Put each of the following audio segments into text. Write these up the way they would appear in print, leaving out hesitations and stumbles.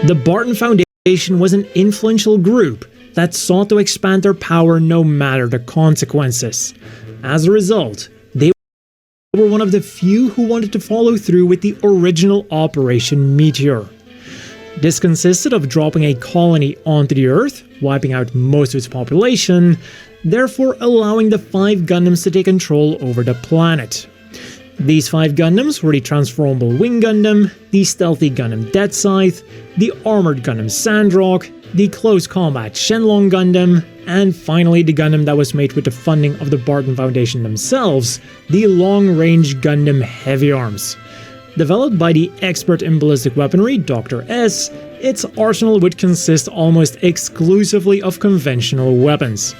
The Barton Foundation was an influential group that sought to expand their power no matter the consequences. As a result, they were one of the few who wanted to follow through with the original Operation Meteor. This consisted of dropping a colony onto the Earth, wiping out most of its population, therefore allowing the 5 Gundams to take control over the planet. These 5 Gundams were the Transformable Wing Gundam, the Stealthy Gundam Dead Scythe, the Armored Gundam Sandrock, the Close Combat Shenlong Gundam, and finally the Gundam that was made with the funding of the Barton Foundation themselves, the Long Range Gundam heavyarms. Developed by the expert in ballistic weaponry Dr. S, its arsenal would consist almost exclusively of conventional weapons.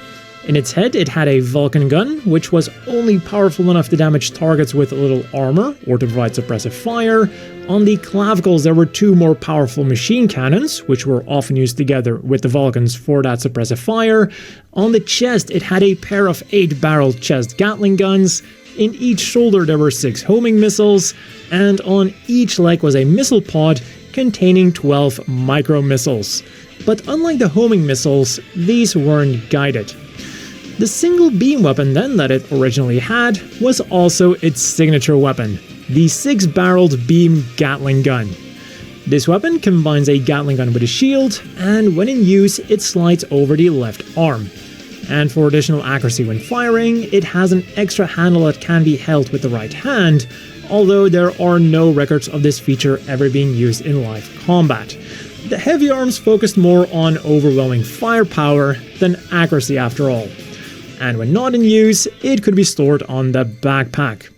In its head, it had a Vulcan gun, which was only powerful enough to damage targets with little armor or to provide suppressive fire. On the clavicles, there were 2 more powerful machine cannons, which were often used together with the Vulcans for that suppressive fire. On the chest, it had a pair of 8-barreled chest Gatling guns. In each shoulder, there were 6 homing missiles, and on each leg was a missile pod containing 12 micro-missiles. But unlike the homing missiles, these weren't guided. The single beam weapon then that it originally had was also its signature weapon, the 6-barreled beam Gatling gun. This weapon combines a Gatling gun with a shield, and when in use it slides over the left arm. And for additional accuracy when firing, it has an extra handle that can be held with the right hand, although there are no records of this feature ever being used in live combat. The heavy arms focused more on overwhelming firepower than accuracy after all. And when not in use, it could be stored on the backpack.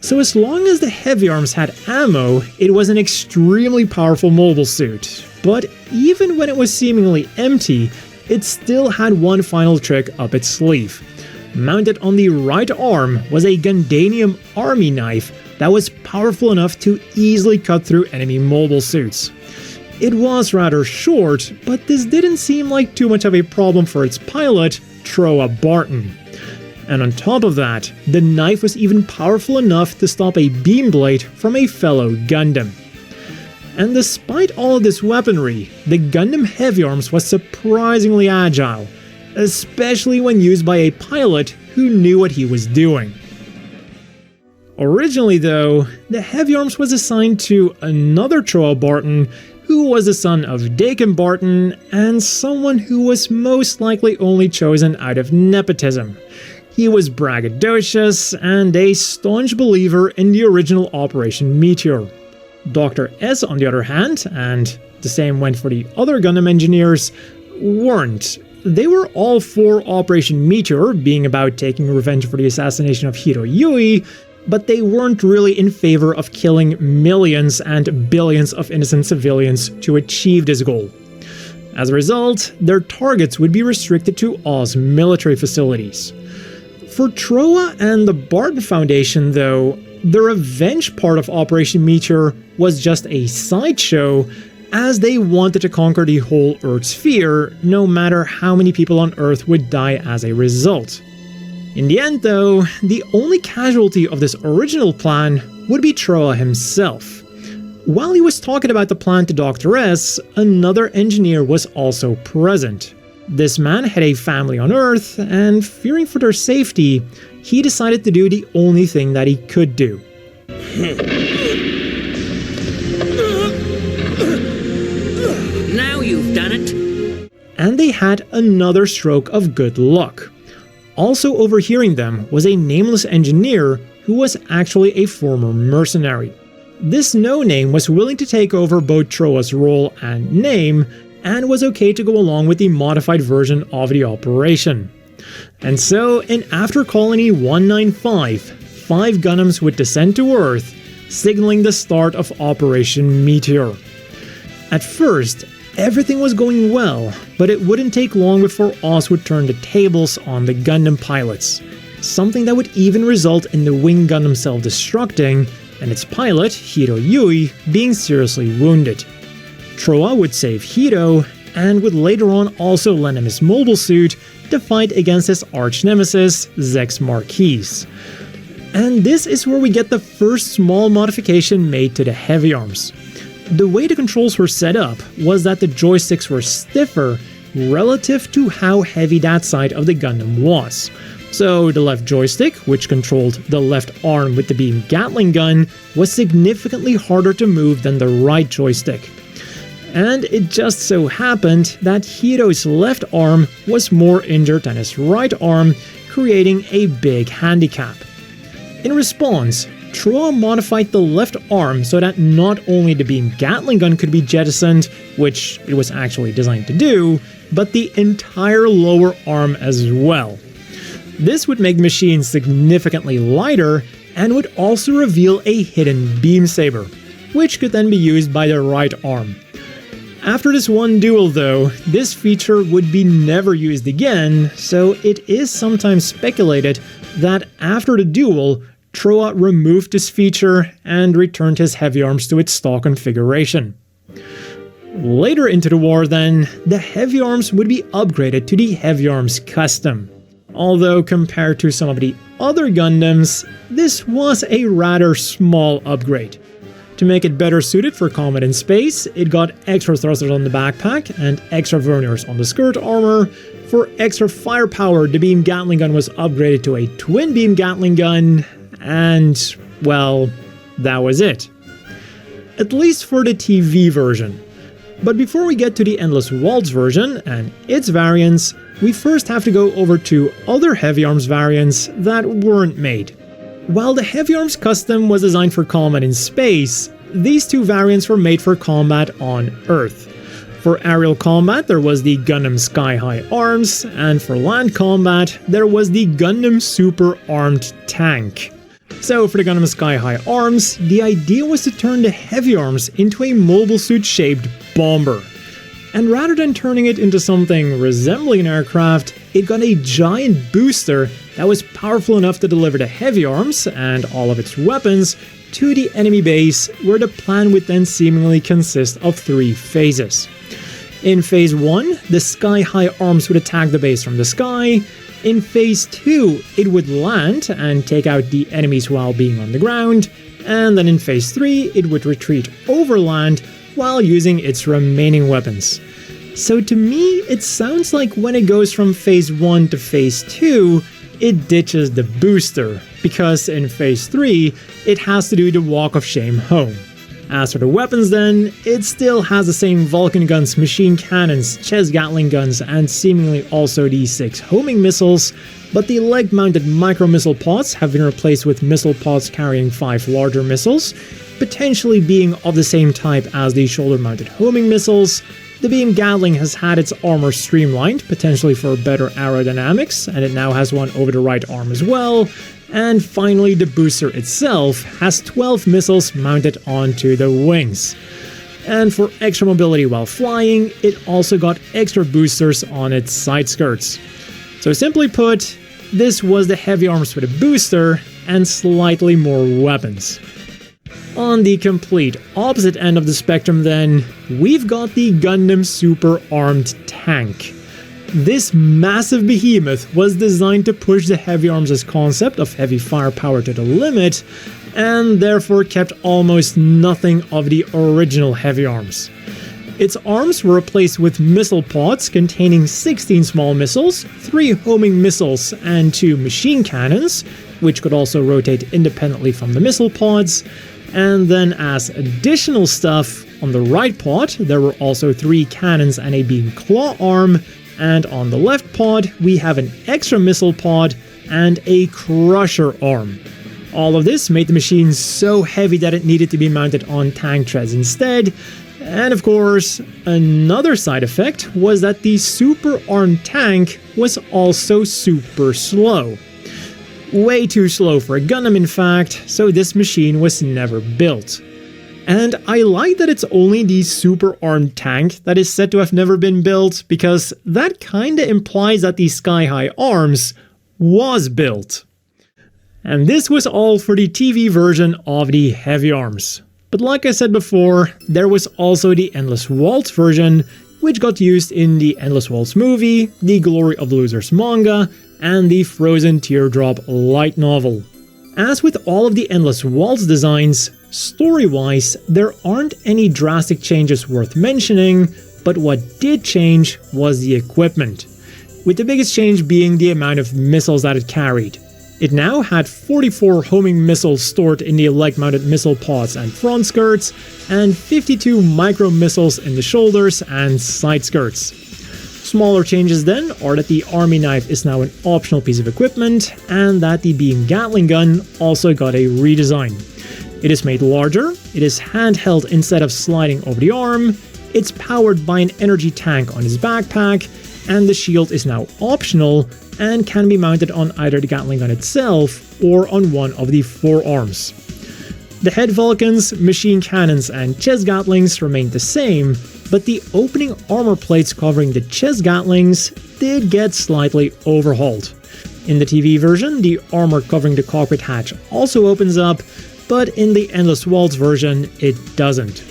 So as long as the heavy arms had ammo, it was an extremely powerful mobile suit. But even when it was seemingly empty, it still had one final trick up its sleeve. Mounted on the right arm was a Gundanium army knife that was powerful enough to easily cut through enemy mobile suits. It was rather short, but this didn't seem like too much of a problem for its pilot, Troa Barton. And on top of that, the knife was even powerful enough to stop a beam blade from a fellow Gundam. And despite all of this weaponry, the Gundam Heavy Arms was surprisingly agile, especially when used by a pilot who knew what he was doing. Originally though, the Heavy Arms was assigned to another Troa Barton who was the son of Dakin Barton and someone who was most likely only chosen out of nepotism. He was braggadocious and a staunch believer in the original Operation Meteor. Dr. S, on the other hand, and the same went for the other Gundam engineers, weren't. They were all for Operation Meteor, being about taking revenge for the assassination of Hiro Yui, but they weren't really in favor of killing millions and billions of innocent civilians to achieve this goal. As a result, their targets would be restricted to Oz military facilities. For Troa and the Barton Foundation, though, the revenge part of Operation Meteor was just a sideshow, as they wanted to conquer the whole Earth sphere, no matter how many people on Earth would die as a result. In the end though, the only casualty of this original plan would be Troa himself. While he was talking about the plan to Dr. S, another engineer was also present. This man had a family on Earth, and fearing for their safety, he decided to do the only thing that he could do. Now you've done it! And they had another stroke of good luck. Also overhearing them was a nameless engineer who was actually a former mercenary. This no-name was willing to take over both Troa's role and name, and was okay to go along with the modified version of the operation. And so, in After Colony 195, 5 Gundams would descend to Earth, signaling the start of Operation Meteor. At first, everything was going well, but it wouldn't take long before Oz would turn the tables on the Gundam pilots, something that would even result in the Wing Gundam self-destructing, and its pilot, Hiro Yui, being seriously wounded. Troa would save Hiro, and would later on also lend him his mobile suit to fight against his arch-nemesis, Zechs Marquise. And this is where we get the first small modification made to the Heavy Arms. The way the controls were set up was that the joysticks were stiffer relative to how heavy that side of the Gundam was. So the left joystick, which controlled the left arm with the beam Gatling gun, was significantly harder to move than the right joystick. And it just so happened that Hiro's left arm was more injured than his right arm, creating a big handicap. In response, Troa modified the left arm so that not only the beam Gatling gun could be jettisoned, which it was actually designed to do, but the entire lower arm as well. This would make the machine significantly lighter and would also reveal a hidden beam saber, which could then be used by the right arm. After this one duel though, this feature would be never used again, so it is sometimes speculated that after the duel, Troa removed this feature and returned his heavy arms to its stock configuration. Later into the war then, the heavy arms would be upgraded to the heavy arms custom. Although compared to some of the other Gundams, this was a rather small upgrade. To make it better suited for combat in space, it got extra thrusters on the backpack and extra verniers on the skirt armor. For extra firepower, the beam Gatling gun was upgraded to a twin beam Gatling gun, and, well, that was it. At least for the TV version. But before we get to the Endless Waltz version and its variants, we first have to go over to other Heavy Arms variants that weren't made. While the Heavy Arms Custom was designed for combat in space, these two variants were made for combat on Earth. For aerial combat, there was the Gundam Sky High Arms, and for land combat, there was the Gundam Super Armed Tank. So for the Gundam Sky High Arms, the idea was to turn the Heavy Arms into a mobile suit shaped bomber. And rather than turning it into something resembling an aircraft, it got a giant booster that was powerful enough to deliver the Heavy Arms and all of its weapons to the enemy base, where the plan would then seemingly consist of 3 phases. In Phase 1, the Sky High Arms would attack the base from the sky. In Phase 2, it would land and take out the enemies while being on the ground, and then in Phase 3, it would retreat overland while using its remaining weapons. So to me, it sounds like when it goes from Phase 1 to Phase 2, it ditches the booster, because in Phase 3, it has to do the Walk of Shame home. As for the weapons then, it still has the same Vulcan guns, machine cannons, chest Gatling guns, and seemingly also the 6 homing missiles, but the leg-mounted micro-missile pods have been replaced with missile pods carrying 5 larger missiles, potentially being of the same type as the shoulder-mounted homing missiles. The beam Gatling has had its armor streamlined, potentially for better aerodynamics, and it now has one over the right arm as well. And finally, the booster itself has 12 missiles mounted onto the wings. And for extra mobility while flying, it also got extra boosters on its side skirts. So simply put, this was the Heavy Arms with a booster and slightly more weapons. On the complete opposite end of the spectrum then, we've got the Gundam Super Armed Tank. This massive behemoth was designed to push the Heavy Arms' concept of heavy firepower to the limit, and therefore kept almost nothing of the original Heavy Arms. Its arms were replaced with missile pods containing 16 small missiles, 3 homing missiles, and 2 machine cannons, which could also rotate independently from the missile pods. And then as additional stuff, on the right pod, there were also 3 cannons and a beam claw arm, and on the left pod, we have an extra missile pod and a crusher arm. All of this made the machine so heavy that it needed to be mounted on tank treads instead. And of course, another side effect was that the super armed tank was also super slow. Way too slow for a Gundam in fact, so this machine was never built. And I like that it's only the super armed tank that is said to have never been built, because that kinda implies that the Sky High Arms was built. And this was all for the TV version of the Heavy Arms. But like I said before, there was also the Endless Waltz version, which got used in the Endless Waltz movie, the Glory of the Losers manga, and the Frozen Teardrop light novel. As with all of the Endless Waltz designs, Story-wise, there aren't any drastic changes worth mentioning, but what did change was the equipment, with the biggest change being the amount of missiles that it carried. It now had 44 homing missiles stored in the leg-mounted missile pods and front skirts, and 52 micro-missiles in the shoulders and side skirts. Smaller changes then are that the army knife is now an optional piece of equipment, and that the beam Gatling gun also got a redesign. It is made larger, it is handheld instead of sliding over the arm, it's powered by an energy tank on its backpack, and the shield is now optional and can be mounted on either the Gatling gun itself or on one of the forearms. The head Vulcans, machine cannons, and chest Gatlings remained the same, but the opening armor plates covering the chest Gatlings did get slightly overhauled. In the TV version, the armor covering the cockpit hatch also opens up, but in the Endless Waltz version, it doesn't.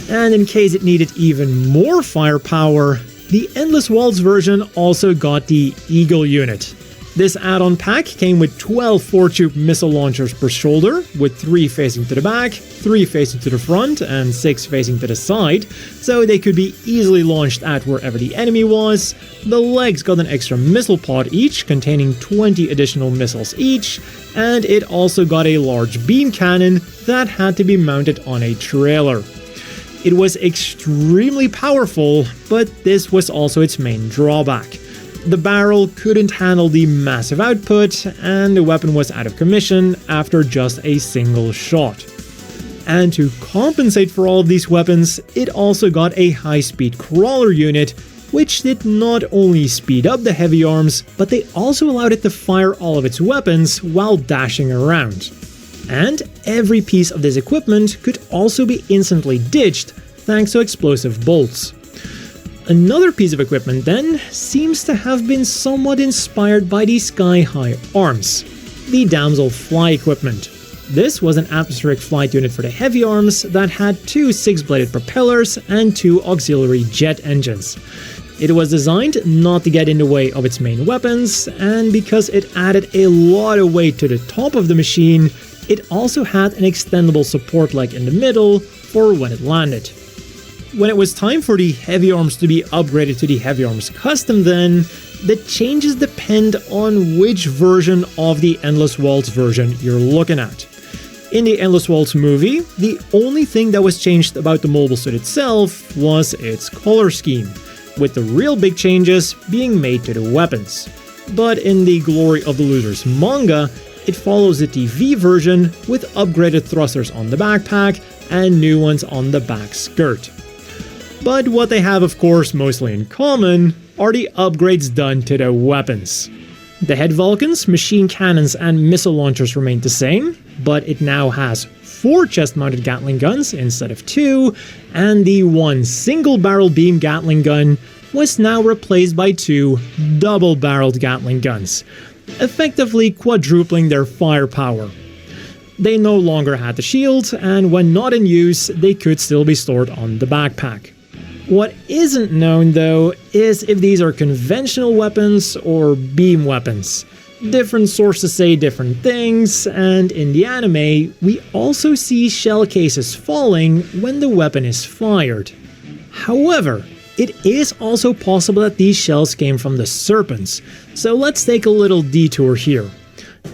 And in case it needed even more firepower, the Endless Waltz version also got the Eagle unit. This add-on pack came with 12 4-tube missile launchers per shoulder, with 3 facing to the back, 3 facing to the front, and 6 facing to the side, so they could be easily launched at wherever the enemy was. The legs got an extra missile pod each, containing 20 additional missiles each, and it also got a large beam cannon that had to be mounted on a trailer. It was extremely powerful, but this was also its main drawback. The barrel couldn't handle the massive output, and the weapon was out of commission after just a single shot. And to compensate for all of these weapons, it also got a high-speed crawler unit, which did not only speed up the heavy arms, but they also allowed it to fire all of its weapons while dashing around. And every piece of this equipment could also be instantly ditched thanks to explosive bolts. Another piece of equipment then seems to have been somewhat inspired by the sky-high arms, the Damsel Fly equipment. This was an atmospheric flight unit for the heavy arms that had 2 6-bladed propellers and 2 auxiliary jet engines. It was designed not to get in the way of its main weapons, and because it added a lot of weight to the top of the machine, it also had an extendable support leg in the middle for when it landed. When it was time for the heavy arms to be upgraded to the heavy arms custom then, the changes depend on which version of the Endless Waltz version you're looking at. In the Endless Waltz movie, the only thing that was changed about the mobile suit itself was its color scheme, with the real big changes being made to the weapons. But in the Glory of the Losers manga, it follows the TV version with upgraded thrusters on the backpack and new ones on the back skirt. But what they have of course mostly in common are the upgrades done to the weapons. The head Vulcans, machine cannons, and missile launchers remained the same, but it now has 4 chest-mounted Gatling guns instead of 2, and the 1 single-barrel beam Gatling gun was now replaced by 2 double-barreled Gatling guns, effectively quadrupling their firepower. They no longer had the shield, and when not in use, they could still be stored on the backpack. What isn't known though is if these are conventional weapons or beam weapons. Different sources say different things, and in the anime, we also see shell cases falling when the weapon is fired. However, it is also possible that these shells came from the Serpents, so let's take a little detour here.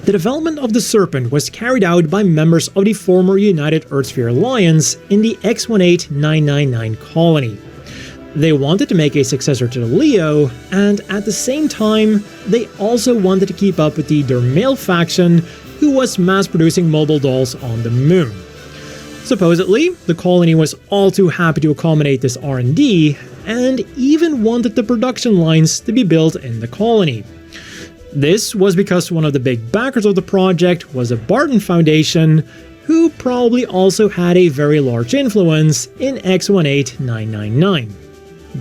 The development of the Serpent was carried out by members of the former United Earthsphere Alliance in the X-18999 colony. They wanted to make a successor to the Leo, and at the same time, they also wanted to keep up with the Dermail faction, who was mass-producing mobile dolls on the moon. Supposedly, the colony was all too happy to accommodate this R&D, and even wanted the production lines to be built in the colony. This was because one of the big backers of the project was the Barton Foundation, who probably also had a very large influence in X-18999.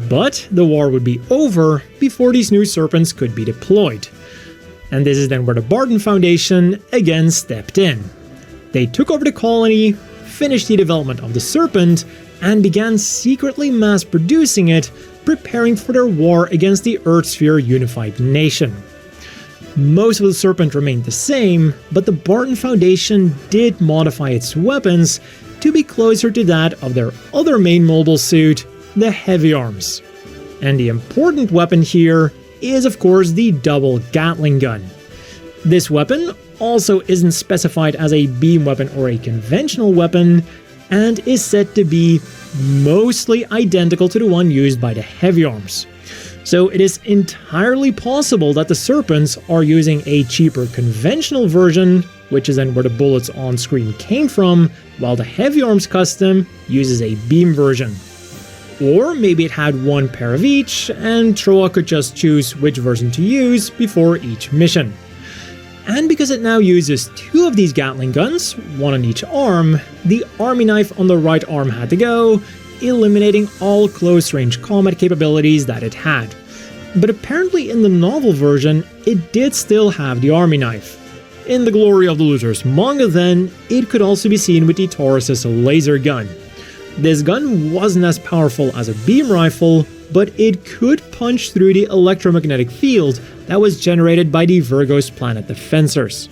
But the war would be over before these new Serpents could be deployed. And this is then where the Barton Foundation again stepped in. They took over the colony, finished the development of the Serpent, and began secretly mass-producing it, preparing for their war against the Earthsphere Unified Nation. Most of the Serpent remained the same, but the Barton Foundation did modify its weapons to be closer to that of their other main mobile suit, the Heavy Arms. And the important weapon here is of course the double Gatling gun. This weapon also isn't specified as a beam weapon or a conventional weapon, and is said to be mostly identical to the one used by the Heavy Arms. So it is entirely possible that the Serpents are using a cheaper conventional version, which is then where the bullets on screen came from, while the Heavy Arms custom uses a beam version. Or maybe it had one pair of each, and Troa could just choose which version to use before each mission. And because it now uses two of these Gatling guns, one on each arm, the army knife on the right arm had to go, eliminating all close-range combat capabilities that it had. But apparently in the novel version, it did still have the army knife. In the glory of the Lucians manga then, it could also be seen with the Taurus's laser gun. This gun wasn't as powerful as a beam rifle, but it could punch through the electromagnetic field that was generated by the Virgo's planet defensors.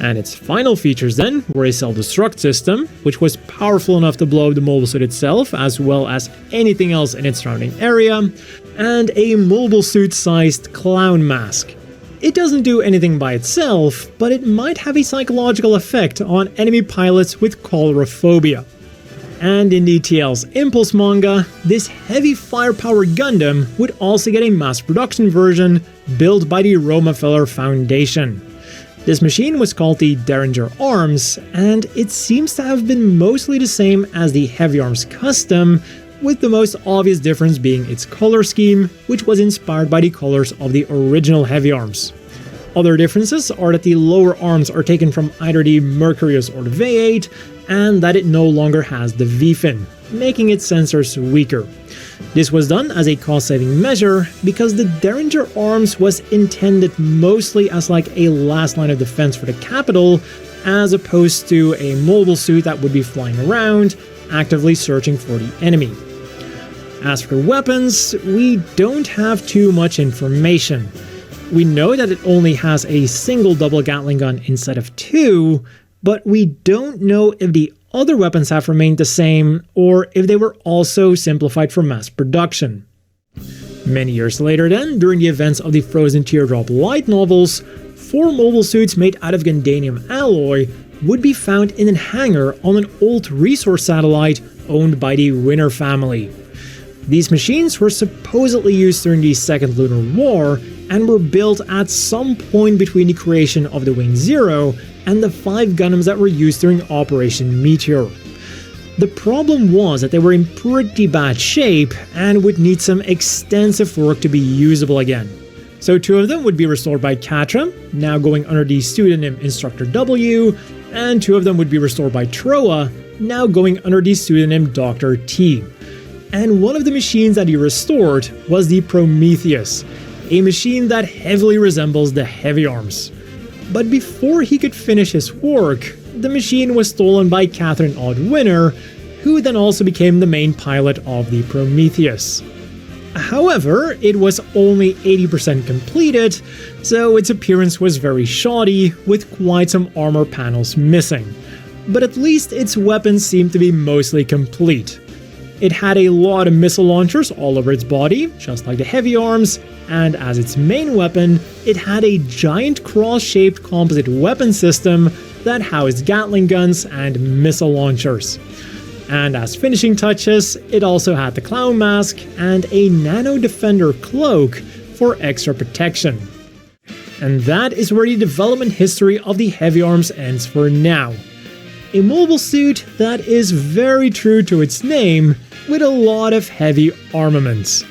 And its final features then were a self-destruct system, which was powerful enough to blow up the mobile suit itself as well as anything else in its surrounding area, and a mobile suit-sized clown mask. It doesn't do anything by itself, but it might have a psychological effect on enemy pilots with choleraphobia. And in DTL's Impulse manga, this heavy firepower Gundam would also get a mass production version built by the Rockefeller Foundation. This machine was called the Derringer Arms, and it seems to have been mostly the same as the Heavy Arms custom, with the most obvious difference being its color scheme, which was inspired by the colors of the original Heavy Arms. Other differences are that the lower arms are taken from either the Mercurius or the V8, and that it no longer has the V-fin, making its sensors weaker. This was done as a cost-saving measure because the Derringer Arms was intended mostly as like a last line of defense for the capital, as opposed to a mobile suit that would be flying around, actively searching for the enemy. As for weapons, we don't have too much information. We know that it only has a single double Gatling gun instead of two, but we don't know if the other weapons have remained the same or if they were also simplified for mass production. Many years later then, during the events of the Frozen Teardrop light novels, 4 mobile suits made out of Gundanium alloy would be found in a hangar on an old resource satellite owned by the Winner family. These machines were supposedly used during the Second Lunar War and were built at some point between the creation of the Wing Zero and the 5 Gundams that were used during Operation Meteor. The problem was that they were in pretty bad shape and would need some extensive work to be usable again. So 2 of them would be restored by Catra, now going under the pseudonym Instructor W, and 2 of them would be restored by Troa, now going under the pseudonym Dr. T. And one of the machines that he restored was the Prometheus, a machine that heavily resembles the Heavy Arms. But before he could finish his work, the machine was stolen by Catherine Odd Winner, who then also became the main pilot of the Prometheus. However, it was only 80% completed, so its appearance was very shoddy, with quite some armor panels missing. But at least its weapons seemed to be mostly complete. It had a lot of missile launchers all over its body, just like the Heavy Arms, and as its main weapon, it had a giant cross-shaped composite weapon system that housed Gatling guns and missile launchers. And as finishing touches, it also had the clown mask and a nano defender cloak for extra protection. And that is where the development history of the Heavy Arms ends for now. A mobile suit that is very true to its name, with a lot of heavy armaments.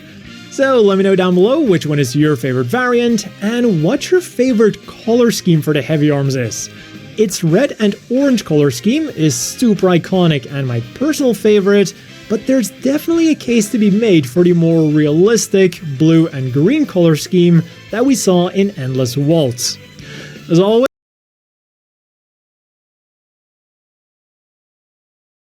So let me know down below which one is your favorite variant, and what your favorite color scheme for the Heavy Arms is. Its red and orange color scheme is super iconic and my personal favorite, but there's definitely a case to be made for the more realistic blue and green color scheme that we saw in Endless Waltz. As always,